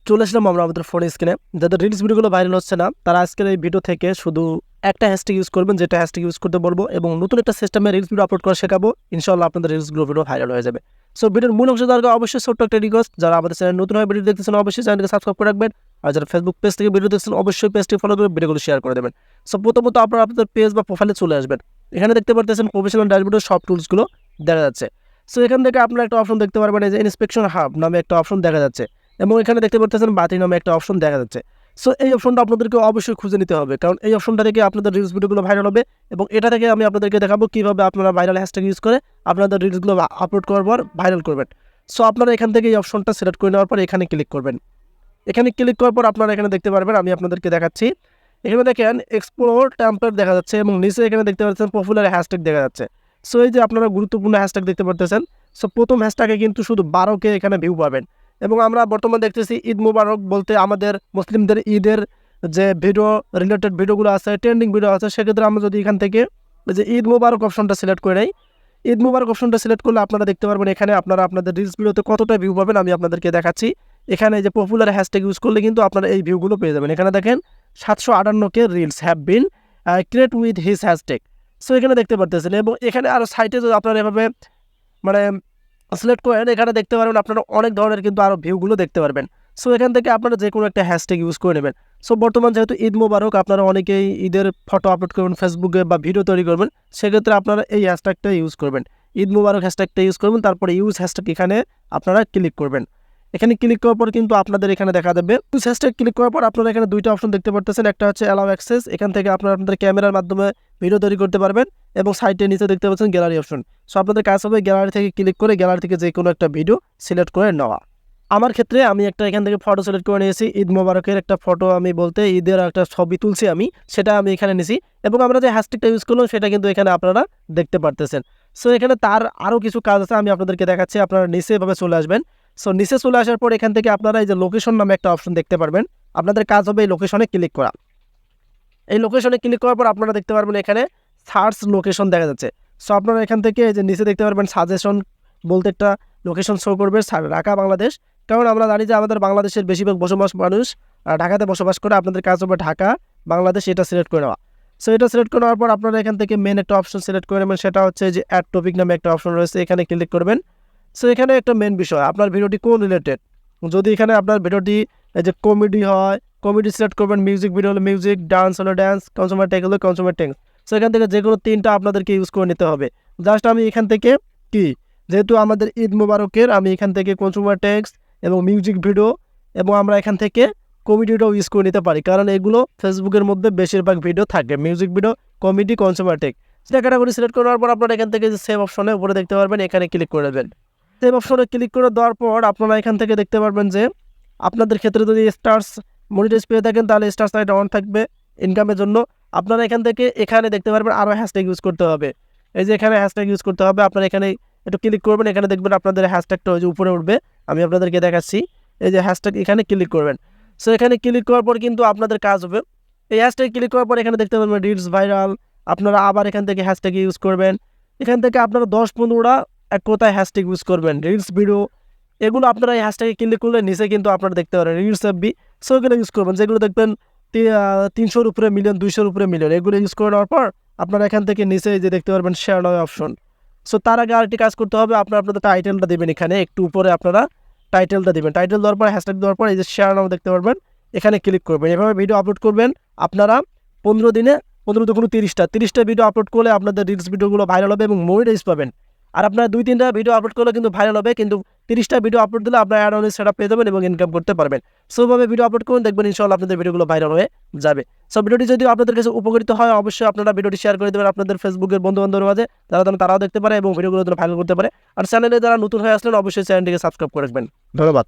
চলে আসলাম আমরা আমাদের ফোন স্ক্রিনে। যাদের রিলস ভিডিওগুলো ভাইরাল হচ্ছে না, তারা আজকের এই ভিডিও থেকে শুধু একটা হ্যাশট্যাগ ইউজ করবেন, যেটা হ্যাশট্যাগ ইউজ করতে বলবো, এবং নতুন একটা সিস্টেমে রিলস ভিডিও আপলোড করা শেখাবো। ইনশাআল্লাহ আপনাদের রিলসগুলো ভিডিও ভাইরাল হয়ে যাবে। সো ভিডিওর মূল অংশ দেওয়ার আগে অবশ্যই ছোট্ট একটা রিকোয়েস্ট, যারা আমাদের চ্যানেল নতুন হয় ভিডিও দেখতেছেন অবশ্যই চ্যানেলকে সাবস্ক্রাইব করে রাখবেন। আর যারা ফেসবুক পেজ থেকে ভিডিও দেখছেন অবশ্যই পেজটি ফলো করে ভিডিওগুলো শেয়ার করে দেবেন। সো প্রথমত আপনারা আপনাদের পেজ বা প্রোফাইলে চলে আসবেন। এখানে দেখতে পারতেছেন প্রফেশনাল ড্যাশবোর্ডের সব টুলসগুলো দেখা যাচ্ছে। সো এখান থেকে আপনারা একটা অপশন দেখতে পারবেন, এই যে ইন্সপেকশন হাব নামে একটা অপশন দেখা যাচ্ছে, এবং এখানে দেখতে পাচ্ছেন বাতি নামে একটা অপশন দেখা যাচ্ছে। সো এই অপশনটা আপনাদেরকে অবশ্যই খুঁজে নিতে হবে, কারণ এই অপশনটা থেকে আপনাদের রিলস ভিডিওগুলো ভাইরাল হবে, এবং এটা থেকে আমি আপনাদেরকে দেখাবো কীভাবে আপনারা ভাইরাল হ্যাশট্যাগ ইউজ করে আপনাদের রিলসগুলো আপলোড করার পর ভাইরাল করবেন। সো আপনারা এখান থেকে এই অপশনটা সিলেক্ট করে নেওয়ার পর এখানে ক্লিক করবেন। এখানে ক্লিক করার পর আপনারা এখানে দেখতে পারবেন, আমি আপনাদেরকে দেখাচ্ছি। এখানে দেখেন এক্সপ্লোর টেমপ্লেট দেখা যাচ্ছে, এবং নিচে এখানে দেখতে পাচ্ছেন পপুলার হ্যাশট্যাগ দেখা যাচ্ছে। সো এই যে আপনারা গুরুত্বপূর্ণ হ্যাশট্যাগ দেখতে পারতেছেন। সো প্রথম হ্যাশট্যাগে কিন্তু শুধু 12কে এখানে ভিউ পাবেন, এবং আমরা বর্তমানে দেখতেছি ঈদ মুবারক বলতে আমাদের মুসলিমদের ঈদের যে ভিডিও রিলেটেড ভিডিওগুলো আছে, ট্রেন্ডিং ভিডিও আছে, সেক্ষেত্রে আমরা যদি এখান থেকে যে ঈদ মুবারক অপশনটা সিলেক্ট করে নেই, ঈদ মুবারক অপশনটা সিলেক্ট করলে আপনারা দেখতে পারবেন এখানে আপনারা আপনাদের রিলস ভিডিওতে কতটা ভিউ পাবেন আমি আপনাদেরকে দেখাচ্ছি। এখানে যে পপুলার হ্যাশট্যাগ ইউজ করলে কিন্তু আপনারা এই ভিউগুলো পেয়ে যাবেন। এখানে দেখেন 758কে reels have been create with his hashtag. So এখানে দেখতে পারতেছেন, এবং এখানে আরও সাইটে যদি আপনারা এভাবে মানে সিলেক্ট করেন, এখানে দেখতে পারবেন আপনারা অনেক ধরনের কিন্তু আরও ভিউগুলো দেখতে পারবেন। সো এখান থেকে আপনারা যে কোনো একটা হ্যাশট্যাগ ইউজ করে নেবেন। সো বর্তমান যেহেতু ঈদ মোবারক, আপনারা অনেকেই ঈদের ফটো আপলোড করবেন ফেসবুকে বা ভিডিও তৈরি করবেন, সেক্ষেত্রে আপনারা এই হ্যাশট্যাগটা ইউজ করবেন, ঈদ মোবারক হ্যাশট্যাগটা ইউজ করবেন। তারপরে ইউজ হ্যাশট্যাগ এখানে আপনারা ক্লিক করবেন। এখানে ক্লিক করার পর কিন্তু আপনাদের এখানে দেখা দেবে ইউজ হ্যাশট্যাগ ক্লিক করার পর আপনারা এখানে দুইটা অপশন দেখতে পারতেছেন। একটা হচ্ছে অ্যালাউ অ্যাক্সেস, এখান থেকে আপনারা আপনাদের ক্যামেরার মাধ্যমে ভিডিও তৈরি করতে পারবেন, এবং সাইটে নিচে দেখতে পাচ্ছেন গ্যালারি অপশন। সো আপনাদের কাজ হবে গ্যালারি থেকে ক্লিক করে গ্যালারি থেকে যে কোনো একটা ভিডিও সিলেক্ট করে নেওয়া। আমার ক্ষেত্রে আমি একটা এখান থেকে ফটো সিলেক্ট করে নিয়েছি, ঈদ মোবারকের একটা ফটো, আমি বলতে ঈদের একটা ছবি তুলছি আমি, সেটা আমি এখানে নিয়েছি, এবং আমরা যে হ্যাশট্যাগটা ইউজ করলাম সেটা কিন্তু এখানে আপনারা দেখতে পারতেছেন। সো এখানে তার আরও কিছু কাজ আছে, আমি আপনাদেরকে দেখাচ্ছি। আপনারা নিচে এভাবে চলে আসবেন। সো নিচে চলে আসার পর এখান থেকে আপনারা এই যে লোকেশন নামে একটা অপশন দেখতে পারবেন, আপনাদের কাজ হবে এই লোকেশনে ক্লিক করা। এই লোকেশনে ক্লিক করার পর আপনারা দেখতে পারবেন এখানে সার্চ লোকেশন দেখা যাচ্ছে। সো আপনারা এখান থেকে এই যে নিচে দেখতে পারবেন সাজেশন বলতে একটা লোকেশন শো করবে, ঢাকা বাংলাদেশ। কারণ আমরা জানি যে আমাদের বাংলাদেশের বেশিরভাগ বসবাস মানুষ ঢাকাতে বসবাস করে, আপনাদের কাজ হবে ঢাকা বাংলাদেশ এটা সিলেক্ট করে নেওয়া। সো এটা সিলেক্ট করে নেওয়ার পর আপনারা এখান থেকে মেন একটা অপশন সিলেক্ট করে নেবেন, সেটা হচ্ছে যে অ্যাড টপিক নামে একটা অপশন রয়েছে, এখানে ক্লিক করবেন। সো এখানে একটা মেন বিষয়, আপনার ভিডিওটি কোন রিলেটেড। যদি এখানে আপনার ভিডিওটি এই যে কমেডি হয়, কমেডি সিলেক্ট করবেন, মিউজিক ভিডিও হলে মিউজিক, ডান্স হলে ডান্স, কনজিউমার টেক হলে কনজিউমার টেক। সো এখান থেকে যে কোনো তিনটা আপনাদেরকে ইউজ করে নিতে হবে। জাস্ট আমি এখান থেকে যেহেতু আমাদের ঈদ মোবারকের, আমি এখান থেকে কনজিউমার টেক্স এবং মিউজিক ভিডিও, এবং আমরা এখান থেকে কমেডিটাও ইউজ করে নিতে পারি, কারণ এগুলো ফেসবুকের মধ্যে বেশিরভাগ ভিডিও থাকে, music video, comedy, consumer tech. সেটা ক্যাটাগরি সিলেক্ট করার পর আপনারা এখান থেকে যে সেভ অপশনে উপরে দেখতে পারবেন, এখানে ক্লিক করে দেবেন। সেভ অপশনে ক্লিক করে দেওয়ার পর আপনারা এখান থেকে দেখতে পারবেন যে আপনাদের ক্ষেত্রে যদি স্টার্স মনিটাইজ পেয়ে থাকেন, তাহলে স্টার্স লাইট অন থাকবে ইনকামের জন্য। আপনারা এখান থেকে এখানে দেখতে পারবেন আরও হ্যাশট্যাগ ইউজ করতে হবে। এই যে এখানে হ্যাশট্যাগ ইউজ করতে হবে, আপনারা এখানে একটু ক্লিক করবেন, এখানে দেখবেন আপনাদের হ্যাশট্যাগটা ওই যে উপরে উঠবে, আমি আপনাদেরকে দেখাচ্ছি। এই যে হ্যাশট্যাগ এখানে ক্লিক করবেন। সো এখানে ক্লিক করার পর কিন্তু আপনাদের কাজ হবে, এই হ্যাশট্যাগ ক্লিক করার পর এখানে দেখতে পারবেন রিলস ভাইরাল। আপনারা আবার এখান থেকে হ্যাশট্যাগ ইউজ করবেন। এখান থেকে আপনারা 10-15টা এক কোথায় হ্যাশট্যাগ ইউজ করবেন, রিলস ভিডিও, এগুলো আপনারা এই হ্যাশট্যাগে ক্লিক করলে নিচে কিন্তু আপনারা দেখতে পারেন রিলস এফবি। সো এগুলো ইউজ করবেন, যেগুলো দেখবেন 300-র উপরে মিলিয়ন, 200-র উপরে মিলিয়ন, এগুলো ইউজ করে নেওয়ার পর আপনারা এখান থেকে নিচে যে দেখতে পারবেন শেয়ার নাও অপশন। সো তার আগে আরেকটি কাজ করতে হবে, আপনারা আপনাদের টাইটেলটা দেবেন, এখানে একটু উপরে আপনারা টাইটেলটা দেবেন। টাইটেল দেওয়ার পর হ্যাশট্যাগ দেওয়ার পর এই যে শেয়ার নাও দেখতে পারবেন, এখানে ক্লিক করবেন। এভাবে ভিডিও আপলোড করবেন আপনারা 15 দিনে, 15 দুগুণ 30টা ভিডিও আপলোড করলে আপনাদের রিলস ভিডিওগুলো ভাইরাল হবে এবং মনিটাইজ পাবেন। আর আপনারা 2-3টা ভিডিও আপলোড করলে কিন্তু ভাইরাল হবে, কিন্তু 30টা ভিডিও আপলোড দিলে আপনারা অ্যাড অনের সেটআপ পেয়ে যাবেন এবং ইনকাম করতে পারবেন। সো ভাবে ভিডিও আপলোড করুন, দেখবেন ইনশাআল্লাহ আপনাদের ভিডিওগুলো ভাইরাল হয়ে যাবে। সো ভিডিওটি যদি আপনাদের কাছে উপকারিত হয় অবশ্যই আপনারা ভিডিওটি শেয়ার করে দেবেন আপনাদের ফেসবুকের বন্ধু-বান্ধবের মাঝে, তারাও দেখতে পারে এবং ভিডিওগুলো ভাইরাল করতে পারে। আর চ্যানেলে যারা নতুন হয়ে আসলেন অবশ্যই চ্যানেলটিকে সাবস্ক্রাইব করে রাখবেন। ধন্যবাদ।